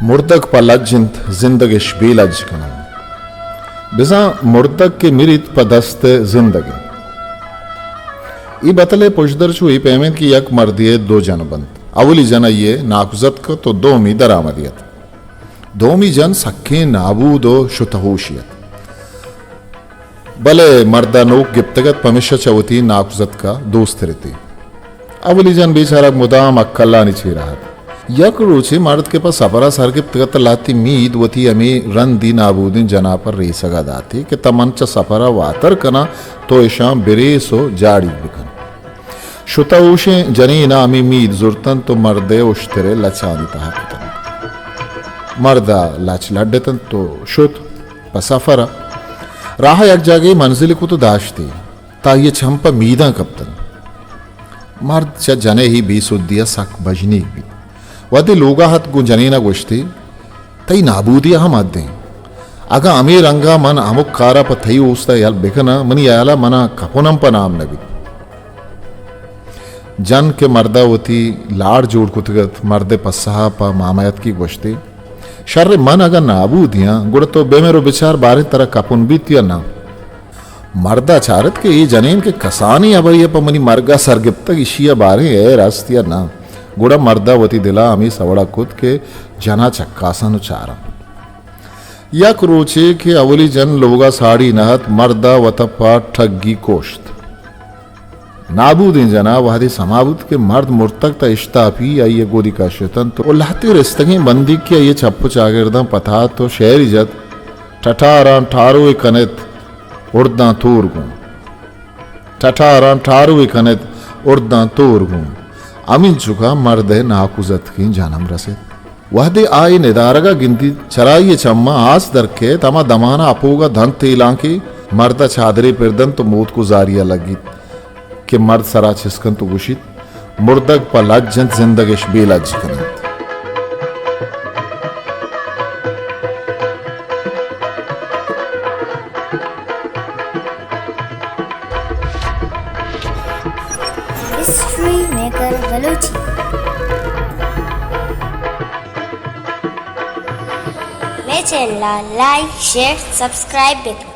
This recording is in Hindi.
मुर्दक पलजंत जिंदगिश बेलज कनम बिजा मुर्दक के मिरित पदस्त जिंदगी ई बतले पुशदर छुई पेमेंट की यक मर्दिये दो जनबंद अवली जन ये नाकुजत को तो दोमी दरामदियत दोमी जन सखे नाबूदो शुतहोशियत भले मर्दा नोक गिप्तगत पमिश चवती नाकुजत का दोस्त रहती अवली जन बेचारा मुदाम अक्कल्ला निछी रहा यक रोचे मर्द के पास सपरा सरगिप्तगत लाती मीद वती अमी रन दी नाबूदिन जना पर रे सगा दाती कि तमंच सपरा वातर कना तो इशाम बिरेसो जाड़ी बिकन शुतऊशे जनीना अमी मीद जुर्तन तो मर्दे उश्तरे लचानी तहा मर्दा लाच लड्डतन तो शुत पसफरा राह यक जागे मंजिल को तो दाशती ता ये छंप मीदा कप्तन मर्द च जने ही बीसुद्दिया सक बजनी भी वदी लोगा हत गु जनीना गुश्ती तई नाबूदिया हम आदे अगा अमीर अंगा मन अमुक कारा प थई उस्ता यल बेकना मनी याला मना कपुनम प नाम नबी जन के मर्दावती लाड़ जोड़ कुतगत मर्दे पस्सहा प मामयत की गुश्ती शर्र मन अगर नाबूदिया गुड़ तो बेमेरो बिचार बारे तरह कपुन बीतिया ना मर्दा चारत के ये जनीन के कसानी अबरिय प मनी मर्गा सरगिप्तक इशिया बारे ए रास्तिया ना गुड़ा मर्दावती दिला अमी सवड़ा खुद के जना चक्कासन चारा यक रोचे के अवली जन लोगा साड़ी नहत मर्दा वतपा ठग्गी कोश्त नाबूदिन जना वादी समाबुद के मर्द मुर्तक ता इश्ताफी या ये गोरी का शैतन तो लहती रिस्तगी बंदी के ये छप्पु चागिरदा पता तो शहर इजत ठठारा ठारो कनेत उर्दा तूर गुं ठठारा ठारो कनेत उर्दा तूर गुं अमीन चुका मर्द नाकुजत की जानम रसे वहदे आई निदारगा गिनती चराइये चम्मा आस दरके तमा दमाना अपोगा धन तेला की मर्दा चादरे पिरदन तो मौत को जारिया लगी कि मर्द सरा छिस्कन तो गुशित मुर्दक पर लज्जंत जिंदगिश बेलज कनत हिस्ट्री मेकर बलूची मेरे चैनल लाइक शेयर सब्सक्राइब